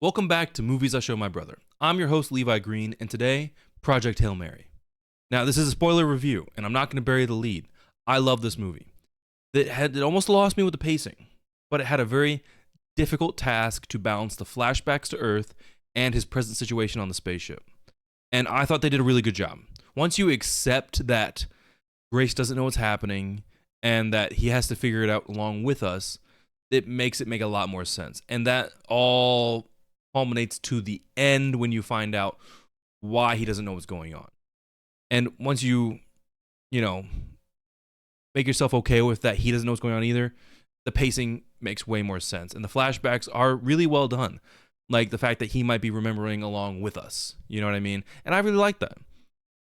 Welcome back to Movies I Show My Brother. I'm your host, Levi Green, and today, Project Hail Mary. Now, this is a spoiler review, and I'm not going to bury the lead. I love this movie. It almost lost me with the pacing, but it had a very difficult task to balance the flashbacks to Earth and his present situation on the spaceship. And I thought they did a really good job. Once you accept that Grace doesn't know what's happening and that he has to figure it out along with us, it makes it make a lot more sense. And that all culminates to the end when you find out why he doesn't know what's going on. And once you make yourself okay with that he doesn't know what's going on either, the pacing makes way more sense. And the flashbacks are really well done. Like the fact that he might be remembering along with us. You know what I mean? And I really like that.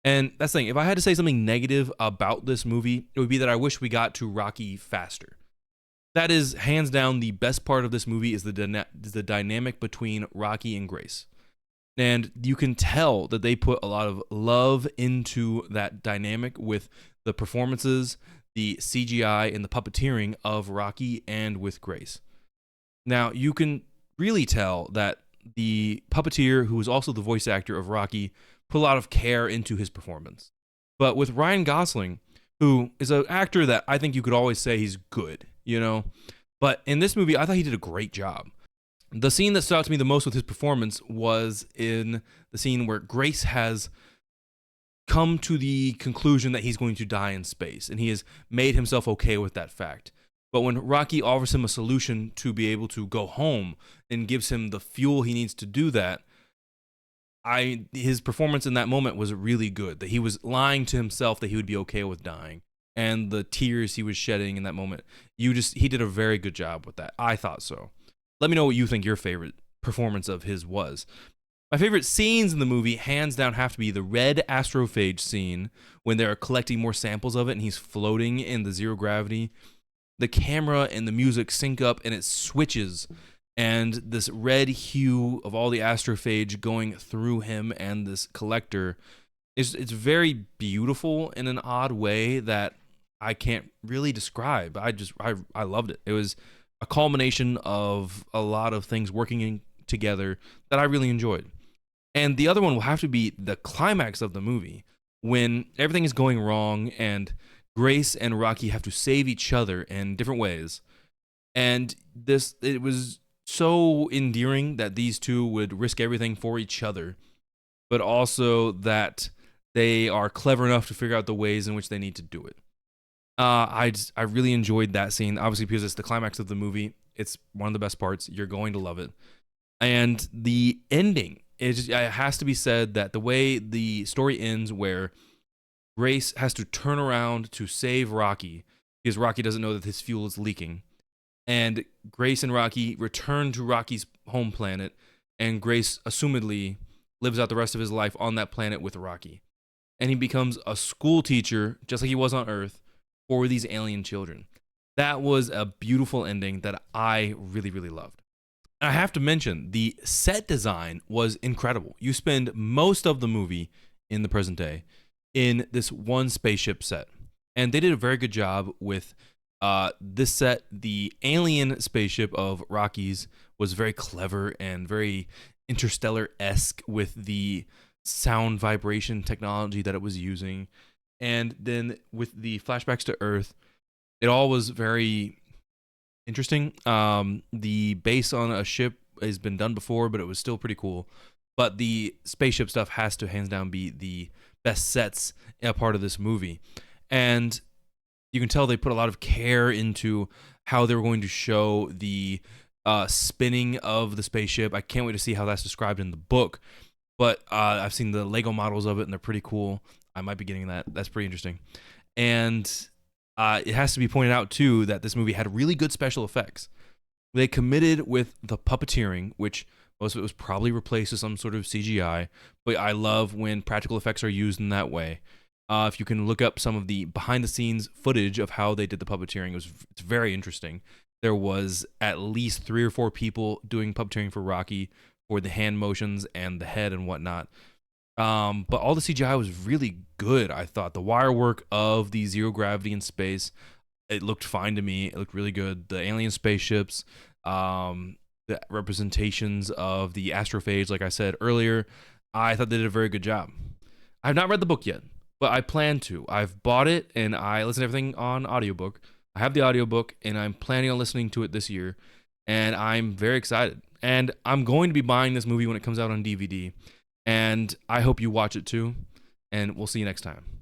And that's the thing. If I had to say something negative about this movie, it would be that I wish we got to Rocky faster. That is hands down the best part of this movie is the dynamic between Rocky and Grace. And you can tell that they put a lot of love into that dynamic with the performances, the CGI, and the puppeteering of Rocky and with Grace. Now, you can really tell that the puppeteer, who is also the voice actor of Rocky, put a lot of care into his performance. But with Ryan Gosling, who is an actor that I think you could always say he's good, but in this movie, I thought he did a great job. The scene that stood out to me the most with his performance was in the scene where Grace has come to the conclusion that he's going to die in space, and he has made himself okay with that fact. But when Rocky offers him a solution to be able to go home and gives him the fuel he needs to do that, his performance in that moment was really good. That he was lying to himself that he would be okay with dying, and the tears he was shedding in that moment. He did a very good job with that. I thought so. Let me know what you think your favorite performance of his was. My favorite scenes in the movie, hands down, have to be the red astrophage scene when they're collecting more samples of it and he's floating in the zero gravity. The camera and the music sync up and it switches, and this red hue of all the astrophage going through him and this collector it's very beautiful in an odd way that I can't really describe. I loved it. It was a culmination of a lot of things working together that I really enjoyed. And the other one will have to be the climax of the movie when everything is going wrong and Grace and Rocky have to save each other in different ways. And it was so endearing that these two would risk everything for each other, but also that they are clever enough to figure out the ways in which they need to do it. I really enjoyed that scene, obviously because it's the climax of the movie. It's one of the best parts. You're going to love it. And the ending, it has to be said that the way the story ends, where Grace has to turn around to save Rocky because Rocky doesn't know that his fuel is leaking. And Grace and Rocky return to Rocky's home planet, and Grace assumedly lives out the rest of his life on that planet with Rocky. And he becomes a school teacher, just like he was on Earth, for these alien children. That was a beautiful ending that I really, really loved. I have to mention, the set design was incredible. You spend most of the movie in the present day in this one spaceship set. And they did a very good job with this set. The alien spaceship of Rocky's was very clever and very Interstellar-esque with the sound vibration technology that it was using. And then with the flashbacks to Earth, it all was very interesting. The base on a ship has been done before, but it was still pretty cool. But the spaceship stuff has to hands down be the best sets a part of this movie. And you can tell they put a lot of care into how they were going to show the spinning of the spaceship. I can't wait to see how that's described in the book. But I've seen the Lego models of it, and they're pretty cool. I might be getting that. That's pretty interesting. And it has to be pointed out, too, that this movie had really good special effects. They committed with the puppeteering, which most of it was probably replaced with some sort of CGI. But I love when practical effects are used in that way. If you can look up some of the behind-the-scenes footage of how they did the puppeteering, it's very interesting. There was at least 3 or 4 people doing puppeteering for Rocky for the hand motions and the head and whatnot. But all the CGI was really good, I thought. The wire work of the zero gravity in space, it looked fine to me. It looked really good. The alien spaceships, the the representations of the astrophage, like I said earlier, I thought they did a very good job. I've not read the book yet, but I plan to. I've bought it and I listen to everything on audiobook. I have the audiobook and I'm planning on listening to it this year, and I'm very excited. And I'm going to be buying this movie when it comes out on DVD, and I hope you watch it too, and we'll see you next time.